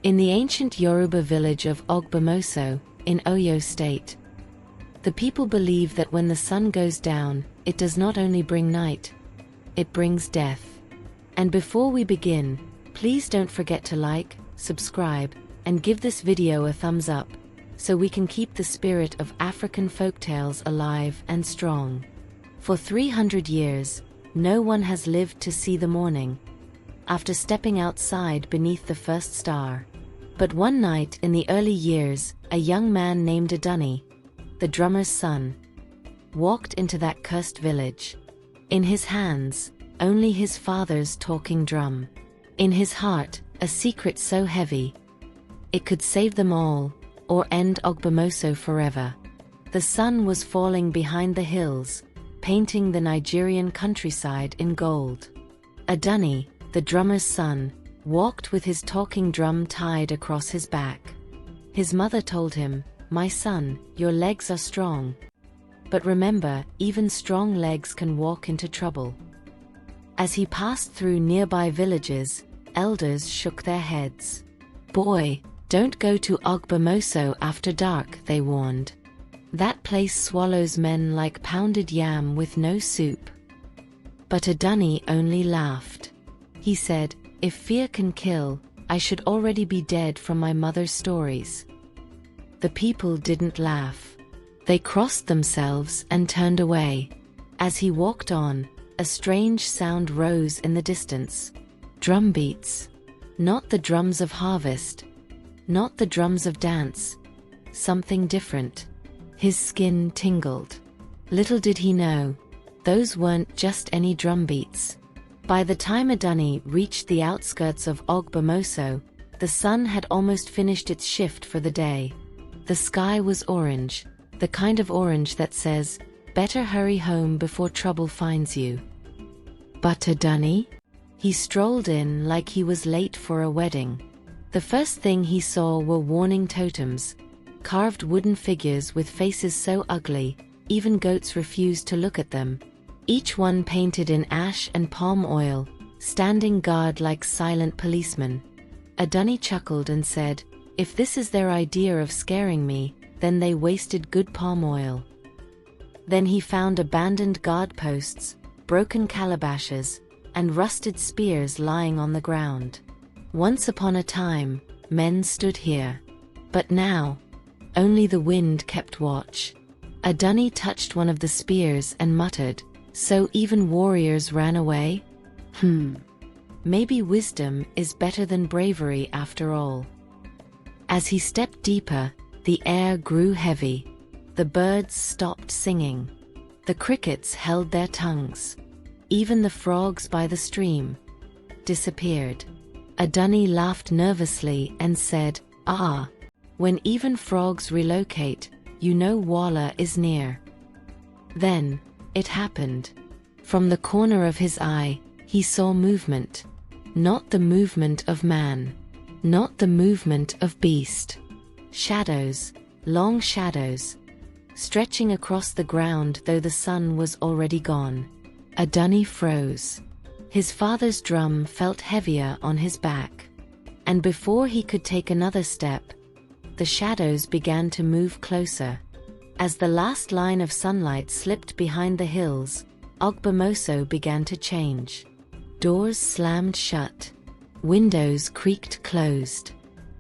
In the ancient Yoruba village of Ogbomoso, in Oyo State, the people believe that when the sun goes down, it does not only bring night, it brings death. And before we begin, please don't forget to like, subscribe, and give this video a thumbs up, so we can keep the spirit of African folktales alive and strong. For 300 years, no one has lived to see the morning, after stepping outside beneath the first star. But one night in the early years, a young man named Adunni, the drummer's son, walked into that cursed village. In his hands, only his father's talking drum. In his heart, a secret so heavy, it could save them all, or end Ogbomoso forever. The sun was falling behind the hills, painting the Nigerian countryside in gold. Adunni, the drummer's son, walked with his talking drum tied across his back. His mother told him, "My son, your legs are strong. But remember, even strong legs can walk into trouble." As he passed through nearby villages, elders shook their heads. "Boy, don't go to Ogbomoso after dark," they warned. "That place swallows men like pounded yam with no soup." But Adunni only laughed. He said, "If fear can kill, I should already be dead from my mother's stories." The people didn't laugh. They crossed themselves and turned away. As he walked on, a strange sound rose in the distance. Drum beats. Not the drums of harvest. Not the drums of dance. Something different. His skin tingled. Little did he know, those weren't just any drum beats. By the time Adunni reached the outskirts of Ogbomoso, the sun had almost finished its shift for the day. The sky was orange, the kind of orange that says, "Better hurry home before trouble finds you." But Adunni? He strolled in like he was late for a wedding. The first thing he saw were warning totems, carved wooden figures with faces so ugly, even goats refused to look at them. Each one painted in ash and palm oil, standing guard like silent policemen. Adunni chuckled and said, "If this is their idea of scaring me, then they wasted good palm oil." Then he found abandoned guard posts, broken calabashes, and rusted spears lying on the ground. Once upon a time, men stood here. But now, only the wind kept watch. Adunni touched one of the spears and muttered, "So even warriors ran away? Maybe wisdom is better than bravery after all." As he stepped deeper, the air grew heavy. The birds stopped singing. The crickets held their tongues. Even the frogs by the stream disappeared. Adunni laughed nervously and said, "Ah, when even frogs relocate, you know Wala is near." Then, it happened. From the corner of his eye, he saw movement. Not the movement of man. Not the movement of beast. Shadows, long shadows, stretching across the ground though the sun was already gone. Adunni froze. His father's drum felt heavier on his back. And before he could take another step, the shadows began to move closer. As the last line of sunlight slipped behind the hills, Ogbomoso began to change. Doors slammed shut. Windows creaked closed.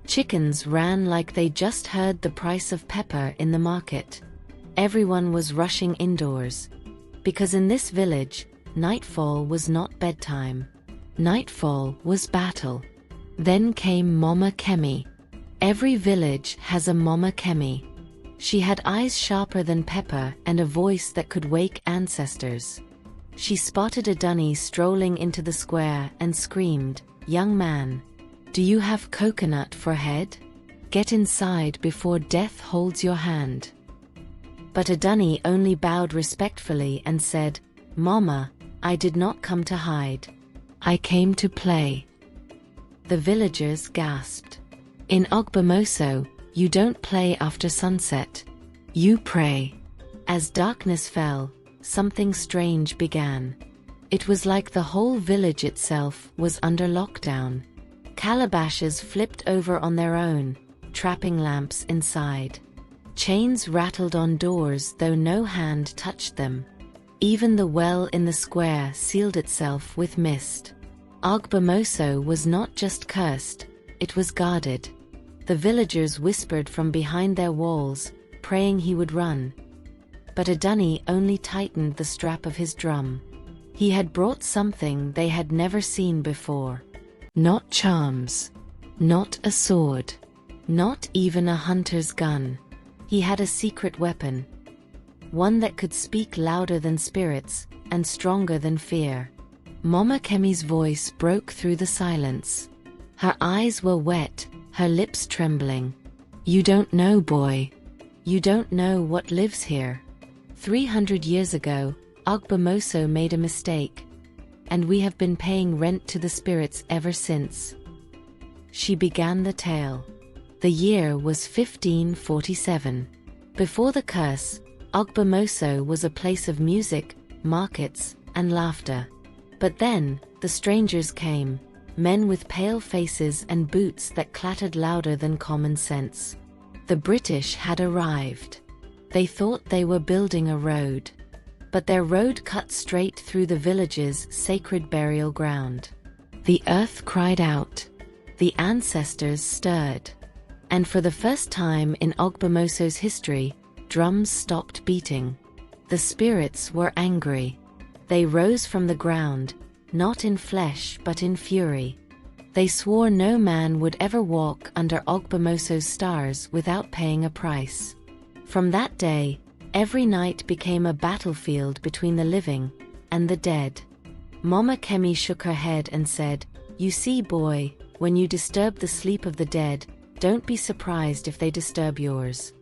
Chickens ran like they just heard the price of pepper in the market. Everyone was rushing indoors. Because in this village, nightfall was not bedtime. Nightfall was battle. Then came Mama Kemi. Every village has a Mama Kemi. She had eyes sharper than pepper and a voice that could wake ancestors. She spotted Adunni strolling into the square and screamed, "Young man, do you have coconut for head? Get inside before death holds your hand." But Adunni only bowed respectfully and said, "Mama, I did not come to hide. I came to play." The villagers gasped. In Ogbomoso, you don't play after sunset. You pray. As darkness fell, something strange began. It was like the whole village itself was under lockdown. Calabashes flipped over on their own, trapping lamps inside. Chains rattled on doors though no hand touched them. Even the well in the square sealed itself with mist. Ogbomoso was not just cursed, it was guarded. The villagers whispered from behind their walls, praying he would run. But Adunni only tightened the strap of his drum. He had brought something they had never seen before. Not charms. Not a sword. Not even a hunter's gun. He had a secret weapon. One that could speak louder than spirits, and stronger than fear. Mama Kemi's voice broke through the silence. Her eyes were wet, her lips trembling. You don't know, boy. You don't know what lives here. 300 years ago, Ogbomoso made a mistake, and we have been paying rent to the spirits ever since. She began the tale. The year was 1547. Before the curse, Ogbomoso was a place of music, markets, and laughter. But then, the strangers came, men with pale faces and boots that clattered louder than common sense. The British had arrived. They thought they were building a road. But their road cut straight through the village's sacred burial ground. The earth cried out. The ancestors stirred. And for the first time in Ogbomoso's history, drums stopped beating. The spirits were angry. They rose from the ground, not in flesh but in fury. They swore no man would ever walk under Ogbomoso's stars without paying a price. From that day, every night became a battlefield between the living and the dead. Mama Kemi shook her head and said, "You see, boy, when you disturb the sleep of the dead, don't be surprised if they disturb yours.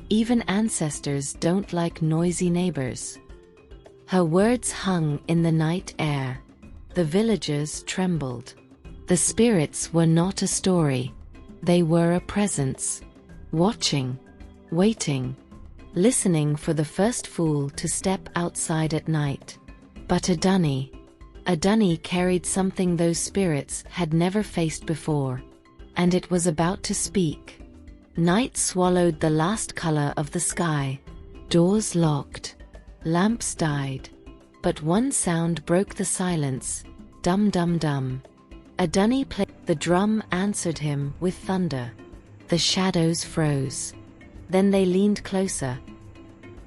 Even ancestors don't like noisy neighbors." Her words hung in the night air. The villagers trembled. The spirits were not a story. They were a presence. Watching. Waiting. Listening for the first fool to step outside at night. But Adunni carried something those spirits had never faced before. And it was about to speak. Night swallowed the last color of the sky. Doors locked. Lamps died. But one sound broke the silence. Dum dum dum. Adunni played. The drum answered him with thunder. The shadows froze. Then they leaned closer.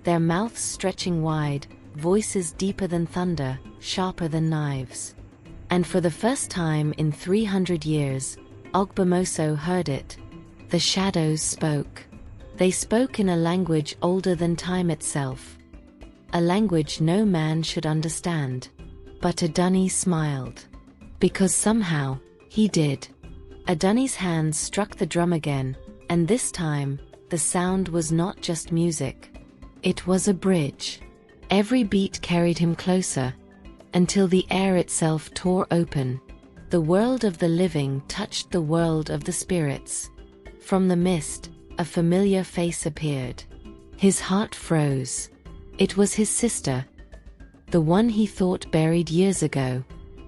Their mouths stretching wide, voices deeper than thunder, sharper than knives. And for the first time in 300 years, Ogbomoso heard it. The shadows spoke. They spoke in a language older than time itself. A language no man should understand. But Adunni smiled. Because somehow, he did. Adunni's hands struck the drum again, and this time, the sound was not just music. It was a bridge. Every beat carried him closer, until the air itself tore open. The world of the living touched the world of the spirits. From the mist, a familiar face appeared. His heart froze. It was his sister. The one he thought buried years ago.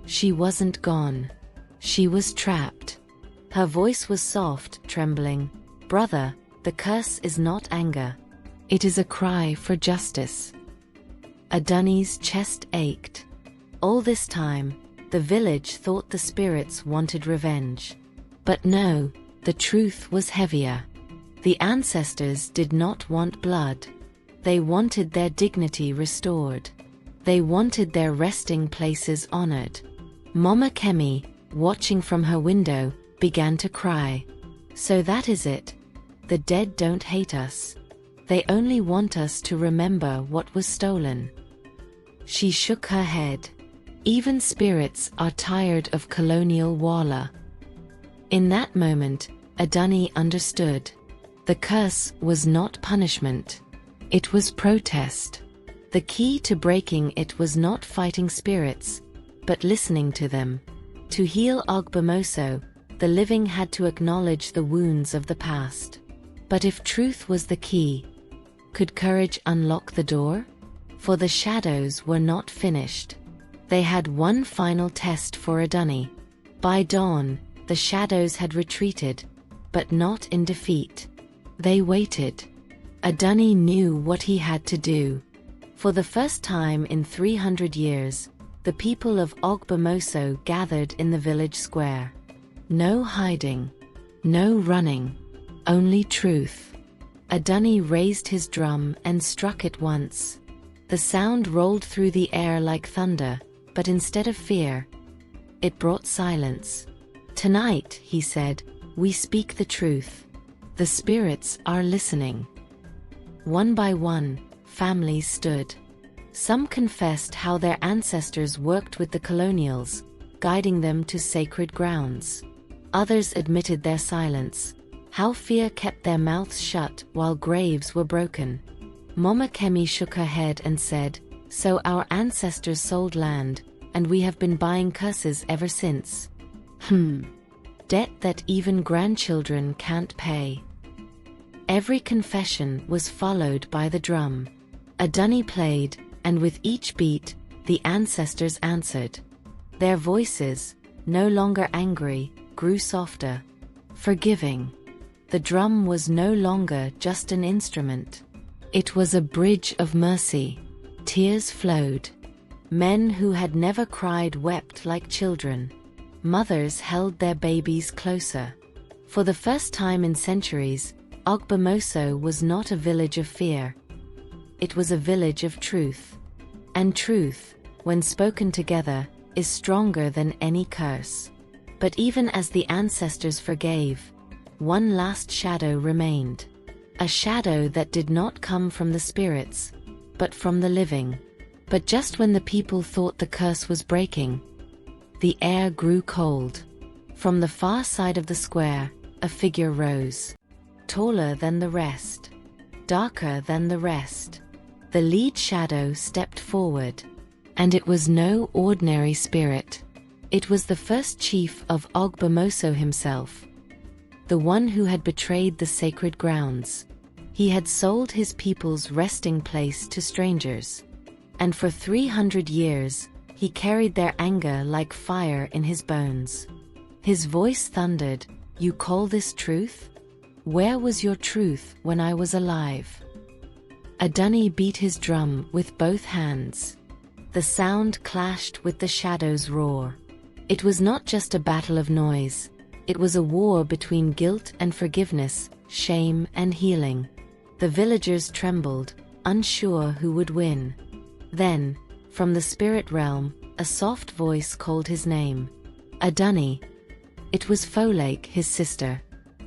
She wasn't gone. She was trapped. Her voice was soft, trembling. "Brother, the curse is not anger. It is a cry for justice." Adunni's chest ached. All this time, the village thought the spirits wanted revenge. But no, the truth was heavier. The ancestors did not want blood. They wanted their dignity restored. They wanted their resting places honored. Mama Kemi, watching from her window, began to cry. So that is it. The dead don't hate us. They only want us to remember what was stolen. She shook her head. Even spirits are tired of colonial wala. In that moment, Adunni understood. The curse was not punishment. It was protest. The key to breaking it was not fighting spirits, but listening to them. To heal Ogbomoso, the living had to acknowledge the wounds of the past. But if truth was the key, could courage unlock the door? For the shadows were not finished. They had one final test for Adunni. By dawn, The shadows had retreated, but not in defeat. They waited. Adunni knew what he had to do. For the first time in 300 years, the people of Ogbomoso gathered in the village square. No hiding, no running, only truth. Adunni raised his drum and struck it once. The sound rolled through the air like thunder, but instead of fear, it brought silence. Tonight, he said, we speak the truth. The spirits are listening. One by one, families stood. Some confessed how their ancestors worked with the colonials, guiding them to sacred grounds. Others admitted their silence, how fear kept their mouths shut while graves were broken. Mama Kemi shook her head and said, "So our ancestors sold land, and we have been buying curses ever since. Debt that even grandchildren can't pay." Every confession was followed by the drum. Adunni played, and with each beat, the ancestors answered. Their voices, no longer angry, grew softer, forgiving. The drum was no longer just an instrument. It was a bridge of mercy. Tears flowed. Men who had never cried wept like children. Mothers held their babies closer. For the first time in centuries, Ogbomoso was not a village of fear. It was a village of truth. And truth, when spoken together, is stronger than any curse. But even as the ancestors forgave, one last shadow remained. A shadow that did not come from the spirits, but from the living. But just when the people thought the curse was breaking, the air grew cold. From the far side of the square, a figure rose. Taller than the rest. Darker than the rest. The lead shadow stepped forward. And it was no ordinary spirit. It was the first chief of Ogbomoso himself. The one who had betrayed the sacred grounds. He had sold his people's resting place to strangers. And for 300 years, he carried their anger like fire in his bones. His voice thundered, "You call this truth? Where was your truth when I was alive?" Adunni beat his drum with both hands. The sound clashed with the shadow's roar. It was not just a battle of noise. It was a war between guilt and forgiveness, shame and healing. The villagers trembled, unsure who would win. Then, from the spirit realm, a soft voice called his name. Adunni. It was Folklore, his sister.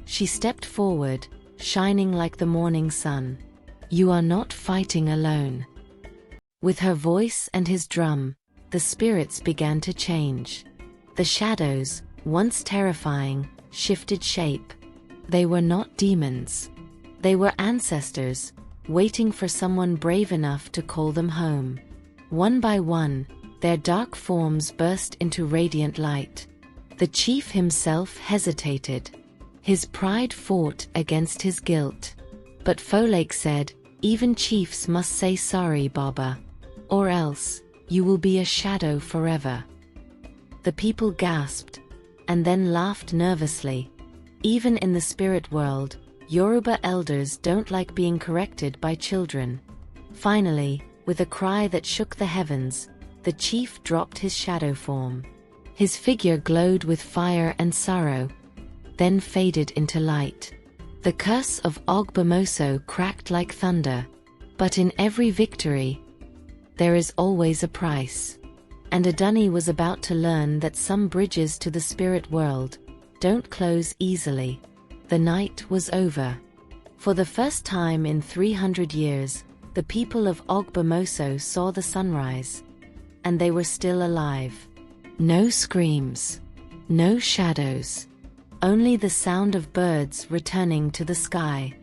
She stepped forward, shining like the morning sun. "You are not fighting alone." With her voice and his drum, the spirits began to change. The shadows, once terrifying, shifted shape. They were not demons. They were ancestors, waiting for someone brave enough to call them home. One by one, their dark forms burst into radiant light. The chief himself hesitated. His pride fought against his guilt. But Folklore said, "Even chiefs must say sorry, Baba. Or else, you will be a shadow forever." The people gasped, and then laughed nervously. Even in the spirit world, Yoruba elders don't like being corrected by children. Finally, with a cry that shook the heavens, the chief dropped his shadow form. His figure glowed with fire and sorrow, then faded into light. The curse of Ogbomoso cracked like thunder. But in every victory, there is always a price. And Adunni was about to learn that some bridges to the spirit world don't close easily. The night was over. For the first time in 300 years, the people of Ogbomoso saw the sunrise. And they were still alive. No screams. No shadows. Only the sound of birds returning to the sky.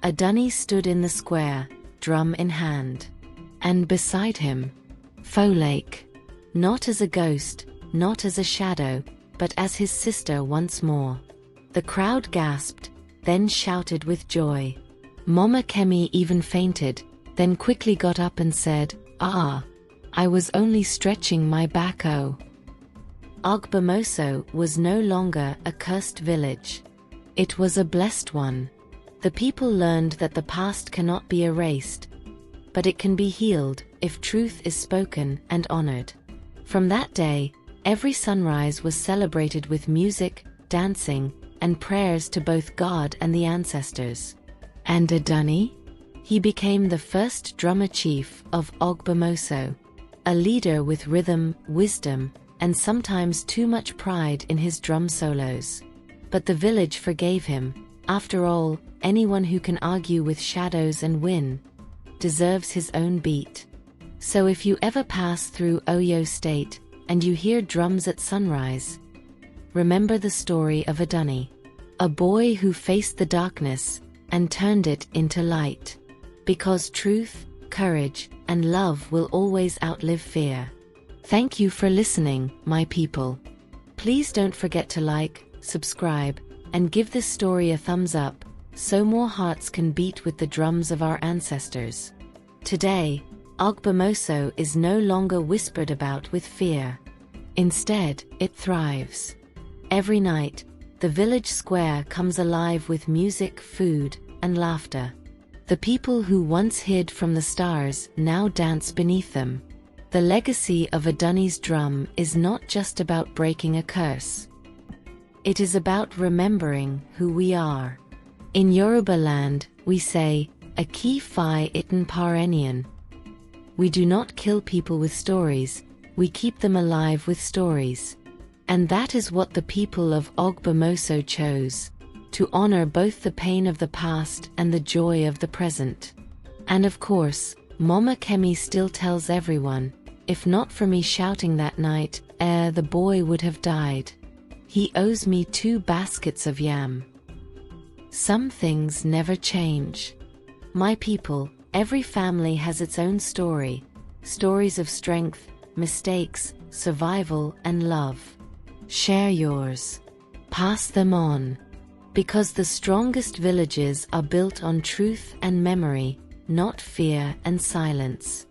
Adunni stood in the square, drum in hand. And beside him, Folklore. Not as a ghost, not as a shadow, but as his sister once more. The crowd gasped, then shouted with joy. Mama Kemi even fainted, then quickly got up and said, "Ah, I was only stretching my back. Oh." Ogbomoso was no longer a cursed village. It was a blessed one. The people learned that the past cannot be erased, but it can be healed if truth is spoken and honored. From that day, every sunrise was celebrated with music, dancing, and prayers to both God and the ancestors. And Adani? He became the first drummer chief of Ogbomoso, a leader with rhythm, wisdom, and sometimes too much pride in his drum solos. But the village forgave him. After all, anyone who can argue with shadows and win deserves his own beat. So if you ever pass through Oyo State and you hear drums at sunrise, remember the story of Adani, a boy who faced the darkness and turned it into light. Because truth, courage, and love will always outlive fear. Thank you for listening, my people. Please don't forget to like, subscribe, and give this story a thumbs up, so more hearts can beat with the drums of our ancestors. Today, Ogbomoso is no longer whispered about with fear. Instead, it thrives. Every night, the village square comes alive with music, food, and laughter. The people who once hid from the stars now dance beneath them. The legacy of Adani's drum is not just about breaking a curse. It is about remembering who we are. In Yoruba land, we say, "Aki fi iten parenian." We do not kill people with stories, we keep them alive with stories. And that is what the people of Ogbomoso chose, to honor both the pain of the past and the joy of the present. And of course, Mama Kemi still tells everyone, if not for me shouting that night, the boy would have died. He owes me 2 baskets of yam. Some things never change. My people, every family has its own story. Stories of strength, mistakes, survival, and love. Share yours. Pass them on. Because the strongest villages are built on truth and memory, not fear and silence.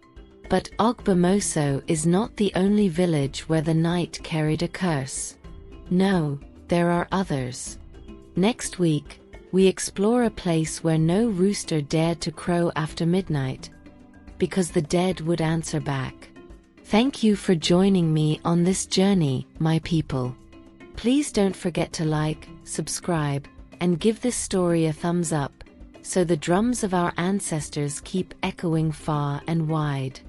But Ogbomoso is not the only village where the night carried a curse. No, there are others. Next week, we explore a place where no rooster dared to crow after midnight, because the dead would answer back. Thank you for joining me on this journey, my people. Please don't forget to like, subscribe, and give this story a thumbs up, so the drums of our ancestors keep echoing far and wide.